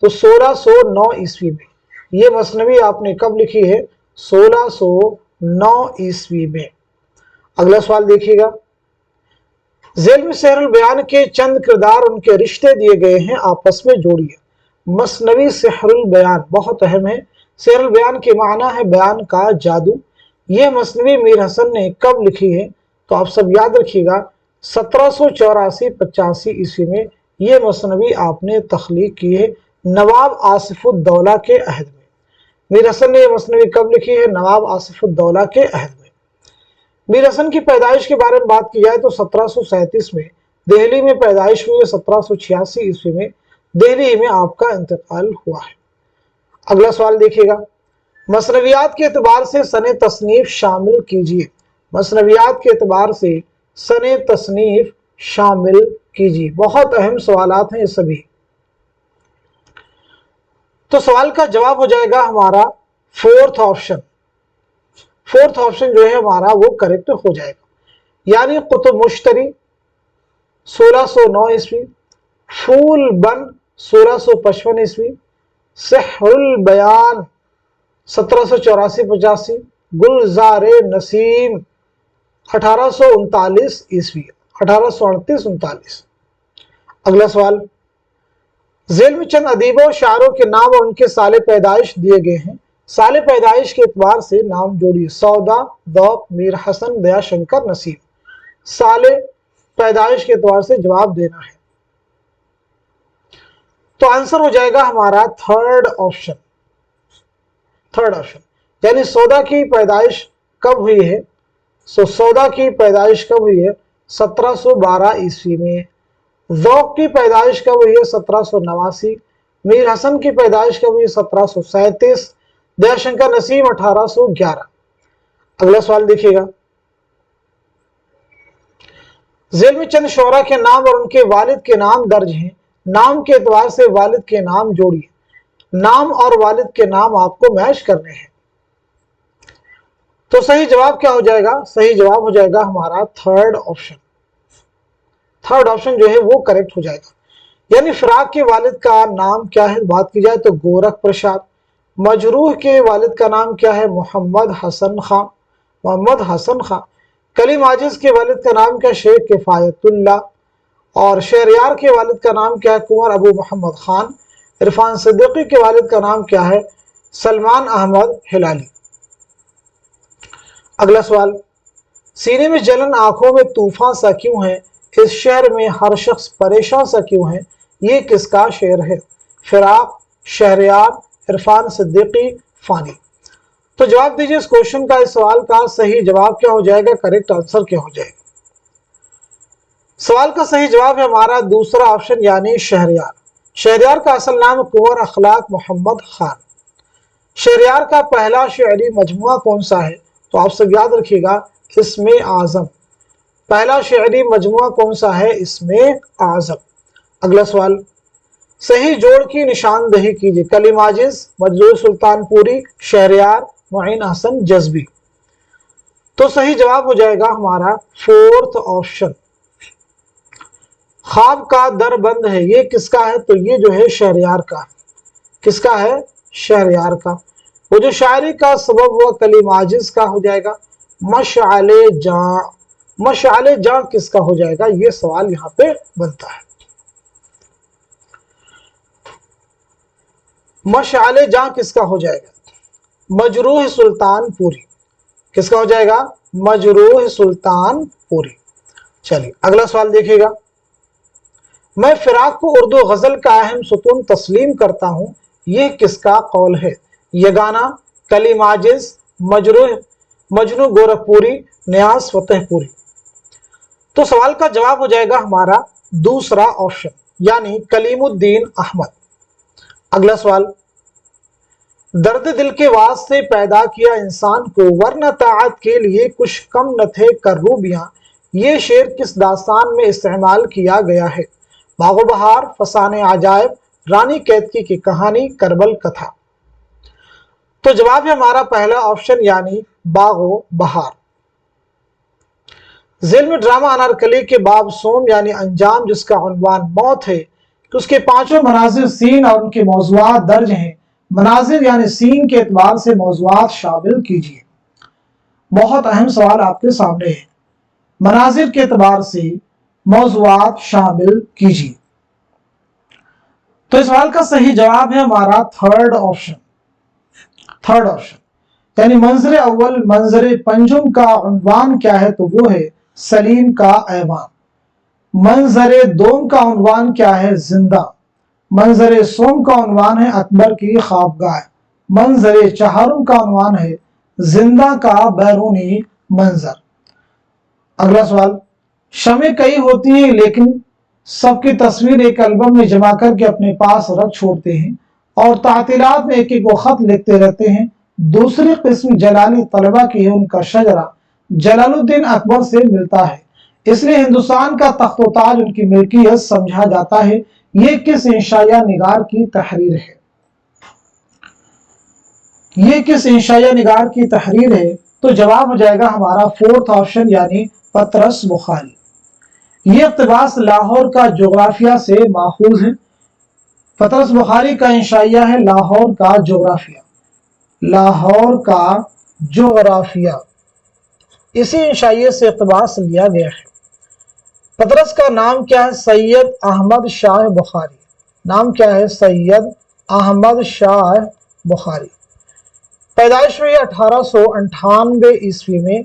तो 1609 ईस्वी में। ये मसनवी आपने कब लिखी है? 1609 ईस्वी में। अगला सवाल देखिएगा, ज़ेल में सेहरुल बयान के चंद किरदार उनके रिश्ते दिए गए हैं, आपस में जोड़िए। मसनवी सेहरुल बयान बहुत अहम है। सेहरुल बयान के माना है बयान का जादू। यह मसनवी मीर हसन ने कब लिखी है? तो आप सब याद रखिएगा 1784-85 ईस्वी में यह मसनवी आपने तख्लीक की है नवाब आसिफुद्दौला के अहद में। मीर हसन ने यह मसनवी कब लिखी है? नवाब आसिफुद्दौला के अहद में। मीर हसन की पैदाइश के बारे में बात की जाए तो 1737 में दिल्ली में पैदाइश हुई है। 1786 ईस्वी में दिल्ली में आपका इंतकाल हुआ है। अगला सवाल देखिएगा, मसनवियात के एतबार से सने तसनीफ शामिल कीजिए। मसनवियात के एतबार से सने तसनीफ शामिल कीजिए। बहुत अहम सवालात हैं ये सभी। तो सवाल का जवाब हो जाएगा हमारा फोर्थ ऑप्शन। फोर्थ ऑप्शन जो है हमारा वो करेक्ट हो जाएगा, यानी कुतुब मुश्तरी 1609 ईस्वी, फूल बन 1655 ईस्वी, सेहरुल बयान 1784-85, गुलजारे नसीम 1839 ईस्वी, 1838-39। अगला सवाल, ज़ेल में चंद अदीबों शायरों के नाम और उनके साले पैदाइश दिए गए हैं। साले पैदाइश के एतबार से नाम जोड़िए। सौदा, दौक, मीर हसन, दयाशंकर, नसीम। साले पैदाइश के एतबार से जवाब देना है। तो आंसर हो जाएगा हमारा थर्ड ऑप्शन। थर्ड ऑप्शन, यानी सौदा की पैदाइश कब हुई है? सौदा की पैदाइश कब हुई है? 1712 ईस्वी में। ज़ौक़ की पैदाइश कब हुई है? 1789। मीर हसन की पैदाइश कब हुई है? 1737। दयाशंकर नसीम 1811। अगला सवाल देखिएगा, ज़ेल में चंद शोरा के नाम और उनके वालिद के नाम दर्ज हैं। नाम के एतबार से वालिद के नाम जोड़िए। नाम और वालिद के नाम आपको मैच करने हैं। तो सही जवाब क्या हो जाएगा? सही जवाब हो जाएगा हमारा थर्ड ऑप्शन। थर्ड ऑप्शन जो है वो करेक्ट हो जाएगा, यानी फिराक के वालिद का नाम क्या है? बात की जाए तो गोरख प्रसाद। मजरूह के वालिद का नाम क्या है? मोहम्मद हसन खां। मोहम्मद हसन खां। कलीम आजिज के वालिद का नाम क्या? शेख किफायतुल्लाह। और शहरयार के वालिद का नाम क्या है? कुंवर अबू मोहम्मद खान। इरफान सिद्दीकी के वालिद का नाम क्या है? सलमान अहमद हिलाली। अगला सवाल, सीने में जलन आंखों में तूफान सा क्यों है? इस शहर में हर शख्स परेशान सा क्यों है? ये किसका शेर है? फिराक, शहरयार, इरफान सिद्दीकी, फानी। तो जवाब दीजिए इस क्वेश्चन का, इस सवाल का सही जवाब क्या हो जाएगा? करेक्ट आंसर क्या हो जाएगा? सवाल का सही जवाब है हमारा दूसरा ऑप्शन, यानी शहरयार। शहरयार का असल नाम कुंवर अखलाक मोहम्मद खान। शहरयार का पहला शेरी मजमुआ कौन सा है? तो आप सब याद रखिएगा इसमें आज़म, पहला शायरी मजमुआ कौन सा है? इसमें आज़म। अगला सवाल, सही जोड़ की निशानदही कीजिए। कलीम आजिज, मजरूह सुल्तानपुरी, शहरयार, मुइन हसन जज्बी। तो सही जवाब हो जाएगा हमारा फोर्थ ऑप्शन, ख्वाब का दर बंद है। ये किसका है? तो ये जो है शहरयार का है। किसका है? शहरयार का। वो जो शायरी का सबब हुआ कलीम आजिज का हो जाएगा मशाले जां। मशाले जां किसका हो जाएगा? ये सवाल यहां पे बनता है। मशाले जां किसका हो जाएगा? मजरूह सुल्तानपुरी। किसका हो जाएगा? मजरूह सुल्तानपुरी। चलिए अगला सवाल देखिएगा, मैं फिराक को उर्दू गजल का अहम सुतून तस्लीम करता हूं, यह किसका कौल है? यगाना, कलीम आजिज, मजनू गोरखपुरी, नियाज फतेहपुरी। तो सवाल का जवाब हो जाएगा हमारा दूसरा ऑप्शन, यानी कलीमुद्दीन अहमद। अगला सवाल, दर्द दिल के वास्ते पैदा किया इंसान को, वरना ताअत के लिए कुछ कम न थे करूबियां, ये शेर किस दास्तान में इस्तेमाल किया गया है? बागो बहार, फसाने आजायब, रानी कैतकी की कहानी, करबल कथा। तो जवाब है हमारा पहला ऑप्शन, यानी बागो बहार। जेल में ड्रामा अनारकली के बाब सोम यानी अंजाम, जिसका उन्वान मौत है, तो उसके पांचों मनाजिर सीन और उनके मौजुआत दर्ज हैं। मनाजिर यानी सीन के एतबार से मौजुआत शामिल कीजिए। बहुत अहम सवाल आपके सामने है, मनाजिर के एतबार से मौजुआत शामिल कीजिए। तो इस सवाल का सही जवाब है हमारा थर्ड ऑप्शन। थर्ड ऑप्शन यानी मंजर अव्वल मंजर पंजुम का उन्वान क्या है? तो वो है सलीम का ऐवान। मंजर दोम का उन्वान क्या है? जिंदा। मंजर सोम का उन्वान है अकबर की ख्वाबगाह। मंजर चहारुम का उन्वान है जिंदा का बैरूनी मंजर। अगला सवाल, शमें कई होती हैं लेकिन सबकी तस्वीर एक एल्बम में जमा करके अपने पास रख छोड़ते हैं और तातीलात में एक एक खत लिखते रहते हैं। दूसरी किस्म जलाली तलबा की है, उनका शजरा जलालुद्दीन अकबर से मिलता है, इसलिए हिंदुस्तान का तख्त-ओ-ताज उनकी मिल्कियत समझा जाता है। ये किस इंशाया निगार की तहरीर है? ये किस इंशाया निगार की तहरीर है? तो जवाब हो जाएगा हमारा फोर्थ ऑप्शन, यानी पतरस बुखारी। ये इक़्तिबास लाहौर का जोग्राफिया से माखूज है। पतरस बुखारी का इंशाइया है लाहौर का जोग्राफिया। लाहौर का जोग्राफिया, इसी इंशाइये से इक़्तिबास लिया गया है। पतरस का नाम क्या है? सैयद अहमद शाह बुखारी। नाम क्या है? सैयद अहमद शाह बुखारी। पैदाइश हुई 1898 ईस्वी में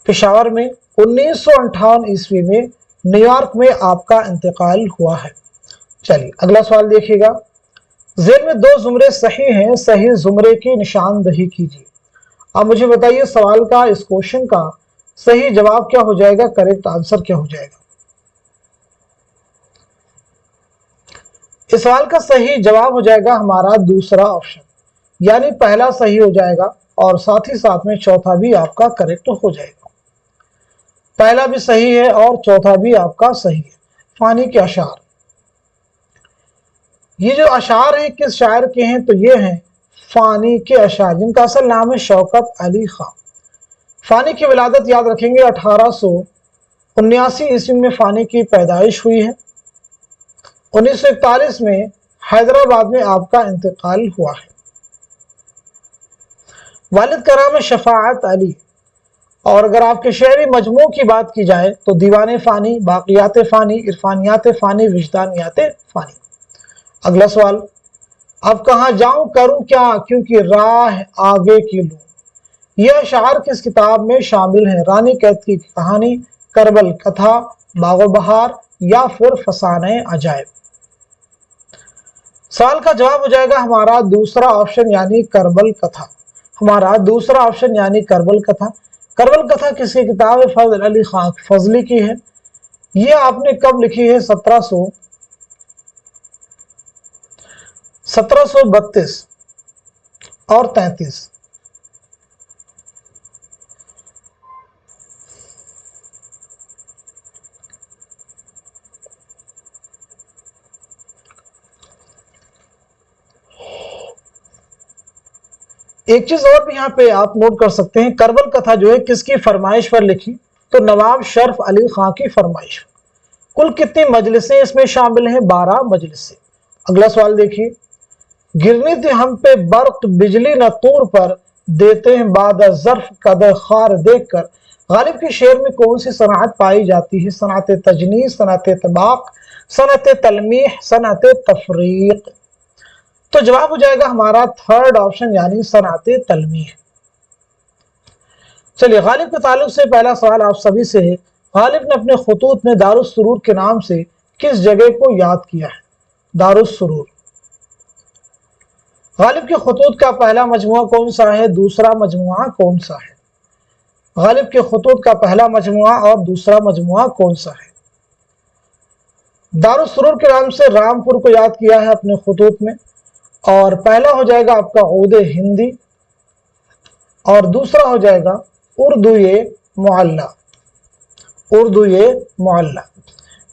पेशावर में। 1958 ईस्वी में न्यूयॉर्क में आपका इंतकाल हुआ है। चलिए अगला सवाल देखिएगा, जेल में दो जुमरे सही हैं, सही जुमरे की निशानदही कीजिए। अब मुझे बताइए सवाल का, इस क्वेश्चन का सही जवाब क्या हो जाएगा? करेक्ट आंसर क्या हो जाएगा? इस सवाल का सही जवाब हो जाएगा हमारा दूसरा ऑप्शन, यानी पहला सही हो जाएगा और साथ ही साथ में चौथा भी आपका करेक्ट हो जाएगा। पहला भी सही है और चौथा भी आपका सही है। फानी के अशार, ये जो अशार हैं किस शायर के हैं? तो ये हैं फानी के अशार, जिनका असल नाम है शौकत अली खां। फानी की विलादत याद रखेंगे 1879 ईस्वी में फानी की पैदाइश हुई है। 1941 में हैदराबाद में आपका इंतकाल हुआ है। वालिद का नाम है शफाअत अली। और अगर आपके शेरी मजमू की बात की जाए तो दीवाने फ़ानी, बाक़ियात फ़ानी, इरफानियात फ़ानी, विजदानियात फ़ानी। अगला सवाल, अब कहाँ जाऊं करूं क्या, क्योंकि राह आगे की लूं। यह अशआर किस किताब में शामिल है? रानी कैतकी की कहानी, करबल कथा, बागो बहार या फिर फसाने अजायब। सवाल का जवाब हो जाएगा हमारा दूसरा ऑप्शन, यानी करबल कथा। हमारा दूसरा ऑप्शन यानी करबल कथा। करबल कथा किसकी किताब है? फजल अली खां फजली की है। ये आपने कब लिखी है? 1732 और 33। एक चीज और भी यहाँ पे आप नोट कर सकते हैं, करबल कथा जो है किसकी फरमाइश पर लिखी, तो नवाब शर्फ अली खां की फरमाइश। कुल कितनी मजलिसें इसमें शामिल हैं, 12 मजलिसें। अगला सवाल देखिए, गिरनी थी हम पे बर्क बिजली न तूर पर, देते हैं बाद ज़र्फ कदर खार देख कर। गालिब के शेर में कौन सी सनात पाई जाती है, सनात तजनीस, सनात तबाक, सनत तलमीह, सनत तफरीक। तो जवाब हो जाएगा हमारा थर्ड ऑप्शन यानी सनात तलमीह। चलिए, गालिब के ताल्लुक से पहला सवाल आप सभी से है, गालिब ने अपने खुतूत में दारुस सुरूर के नाम से किस जगह को याद किया है, दारुस सुरूर। गालिब के खुतूत का पहला मजमुआ कौन सा है, दूसरा मजमुआ कौन सा है। गालिब के खुतूत का पहला मजमुआ और दूसरा मजमुआ कौन सा है। दारुस सुरूर के नाम से रामपुर को याद किया है अपने खुतूत में, और पहला हो जाएगा आपका उर्दू हिंदी, और दूसरा हो जाएगा उर्दू ये मुअल्ला, उर्दू ये मुअल्ला।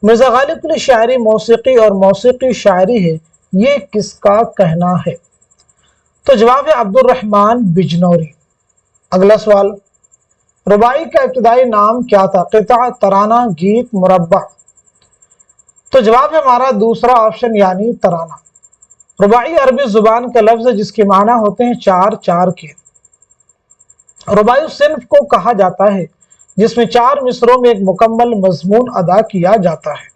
मिर्ज़ा गालिब के लिए शायरी मौसीकी और मौसीकी शायरी है, ये किसका कहना है। तो जवाब है अब्दुर्रहमान बिजनौरी। अगला सवाल, रुबाई का इब्तिदाई नाम क्या था, क़िता, तराना, गीत, मुरब्बा। तो जवाब है हमारा दूसरा ऑप्शन यानी तराना। रुबाई अरबी जुबान का लफ्ज है जिसके माना होते हैं चार चार के। रुबाई उस सिन्फ को कहा जाता है जिसमें 4 मिसरों में एक मुकम्मल मजमून अदा किया जाता है।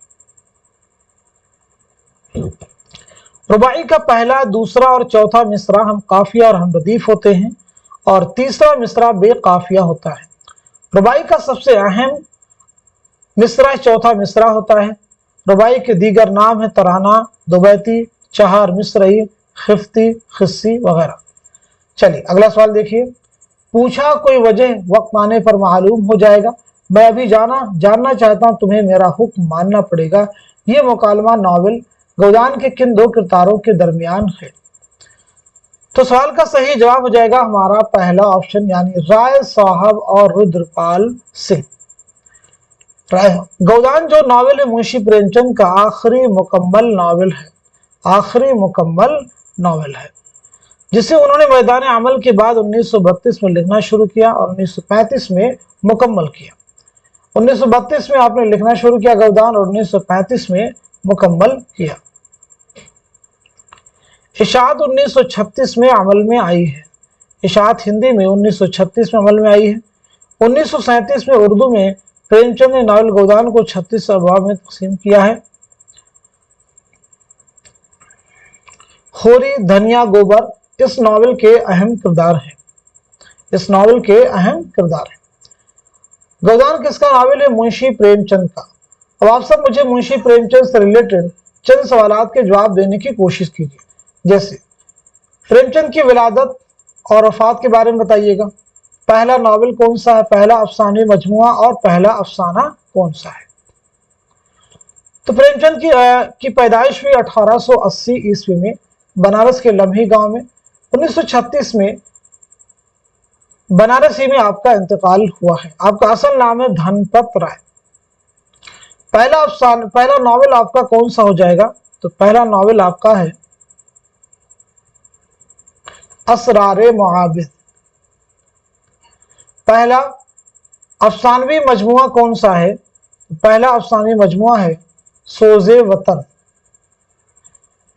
रुबाई का पहला, दूसरा और चौथा मिसरा हम काफिया और हमरदीफ होते हैं, और तीसरा मिसरा बेकाफिया होता है। रुबाई का सबसे अहम मिसरा चौथा मिसरा होता है। रुबाई के दीगर नाम है तराना, दुबैती, चहार मिसरई, खिफ्ती, खिस्सी वगैरह। चलिए अगला सवाल देखिए, पूछा कोई वजह वक्त आने पर मालूम हो जाएगा, मैं अभी जानना चाहता हूं, तुम्हें मेरा हुक्म मानना पड़ेगा। ये मुकालमा नावल गौदान के किन 2 किरदारों के दरमियान है। तो सवाल का सही जवाब हो जाएगा हमारा पहला ऑप्शन यानी राय साहब और रुद्रपाल सिंह। गौदान जो नावल है मुंशी प्रेमचंद का आखिरी मुकम्मल नावल है, आखिरी मुकम्मल नावल है, जिसे उन्होंने मैदान अमल के बाद 1932 में लिखना शुरू किया और 1935 में मुकम्मल किया। 1932 में आपने लिखना शुरू किया गौदान और 1935 में मुकम्मल किया। इशाअत 1936 में अमल में आई है, इशाअत हिंदी में 1936 में अमल में आई है। 1937 में उर्दू में प्रेमचंद ने नावल गौदान को 36 अबवाब में तकसीम किया है। खोरी, धनिया, गोबर इस नावल के अहम किरदार हैं, इस नावल के अहम किरदार हैं। गौदान किसका नावल है, मुंशी प्रेमचंद का। अब आप सब मुझे मुंशी प्रेमचंद से रिलेटेड चंद सवालात के जवाब देने की कोशिश कीजिए। जैसे प्रेमचंद की विलादत और वफात के बारे में बताइएगा, पहला नावल कौन सा है, पहला अफसाने मजमुआ और पहला अफसाना कौन सा है। तो प्रेमचंद की पैदाइश हुई 1880 ईस्वी में बनारस के लम्ही गांव में। 1936 में बनारसी में आपका इंतकाल हुआ है। आपका असल नाम है धनपत राय। पहला नावल आपका कौन सा हो जाएगा, तो पहला नावल आपका है असरारे मुआबिद। पहला अफसानवी मजमुआ कौन सा है, पहला अफसानवी मजमुआ है सोज़े वतन।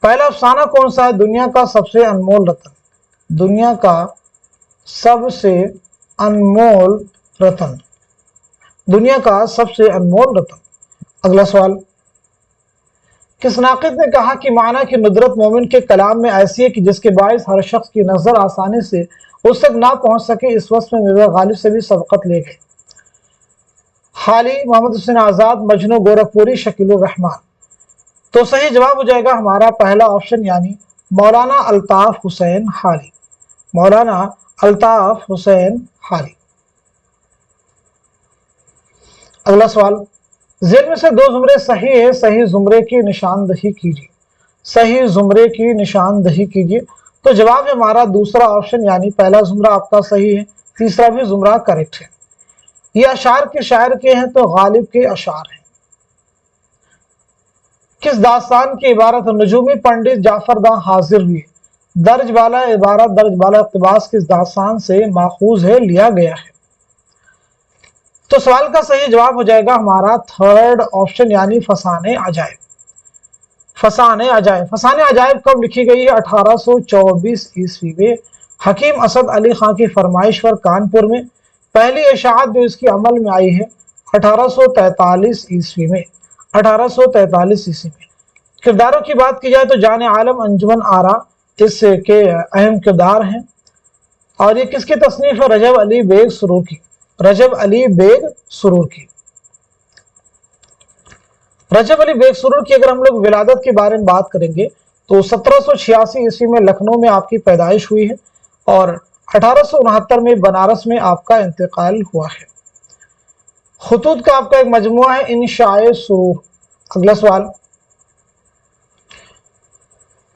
पहला अफसाना कौन सा है, दुनिया का सबसे अनमोल रतन, दुनिया का सबसे अनमोल रतन, दुनिया का सबसे अनमोल रतन। अगला सवाल, किस नाक़िद ने कहा कि माना की नुदरत मोमिन के कलाम में ऐसी है कि जिसके बायस हर शख्स की नज़र आसानी से उस तक ना पहुंच सके, इस वक्त में मिर्ज़ा गालिब से भी सबकत ले गए। हाली, मोहम्मद हुसैन आज़ाद, मजनू गोरखपुरी, शकीलुर रहमान। तो सही जवाब हो जाएगा हमारा पहला ऑप्शन यानी मौलाना अल्ताफ हुसैन हाली, मौलाना अल्ताफ हुसैन हाली। अगला सवाल, जेल में से 2 जुमरे सही है, सही जुमरे की निशानदही कीजिए, सही जुमरे की निशानदही कीजिए। तो जवाब है हमारा दूसरा ऑप्शन यानी पहला जुमरा आपका सही है, तीसरा भी जुमरा करेक्ट है। ये अशार के शायर के हैं तो गालिब के अशार हैं। किस दास्तान की इबारत नजूमी पंडित जाफर दां हाजिर हुए, दर्ज वाला इबारत दर्ज वाला इक़्तिबास किस दास्तान से माखूज है, लिया गया है? तो सवाल का सही जवाब हो जाएगा हमारा थर्ड ऑप्शन यानी फसाने अजायब। फसाने अजायब, फसाने अजायब कब लिखी गई है? 1824 ईस्वी में हकीम असद अली खां की फरमाइश पर कानपुर में। पहली इशाअत जो इसकी अमल में आई है 1843 ईस्वी में। 1843 ईस्वी में। किरदारों की बात की जाए तो जान आलम अंजुमन आरा इसके अहम किरदार हैं और ये किसकी तसनीफ है? रजब अली बेग सुरूर की। रजब अली बेग सुरूर की। रजब अली बेग सुरूर की अगर हम लोग विलादत के बारे में बात करेंगे तो 1786 ईस्वी में लखनऊ में आपकी पैदाइश हुई है और 1869 में बनारस में आपका इंतकाल हुआ है। खुतूत का आपका एक मजमुआ है इंशाए सुरूर। अगला सवाल,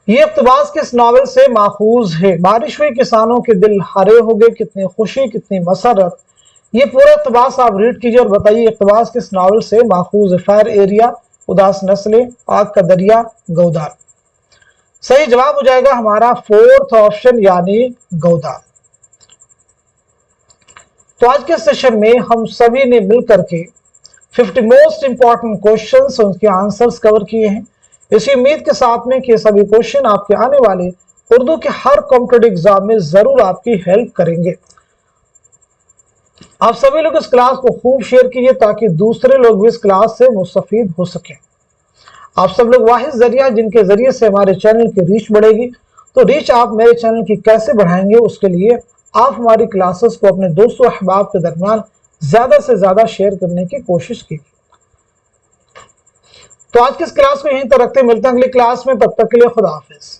ये इक़्तिबास किस नावल से माखूज है? बारिश हुई किसानों के दिल हरे हो गए, कितनी खुशी कितनी मसरत। ये पूरा इक़्तिबास आप रीड कीजिए और बताइए इक़्तिबास किस नावल से माखूज है? फायर एरिया, उदास नस्लें, आग का दरिया, गौदार। सही जवाब हो जाएगा हमारा फोर्थ ऑप्शन यानी गौदार। तो आज के सेशन में हम सभी ने मिलकर के 50 मोस्ट इंपॉर्टेंट क्वेश्चंस उनके आंसर्स कवर किए हैं। इसी उम्मीद के साथ में कि सभी क्वेश्चन आपके आने वाले उर्दू के हर कॉम्पिटिटिव एग्जाम में जरूर आपकी हेल्प करेंगे। आप सभी लोग इस क्लास को खूब शेयर कीजिए ताकि दूसरे लोग भी इस क्लास से मुस्तफीद हो सकें। आप सब लोग वाहिद जरिया जिनके जरिए से हमारे चैनल की रीच बढ़ेगी। तो रीच आप मेरे चैनल की कैसे बढ़ाएंगे, उसके लिए आप हमारी क्लासेस को अपने दोस्तों अहबाब के दरमियान ज्यादा से ज्यादा शेयर करने की कोशिश कीजिए। तो आज की इस क्लास को यहीं तक रखते हैं, मिलते हैं अगली क्लास में, तब तक के लिए खुदा हाफिज।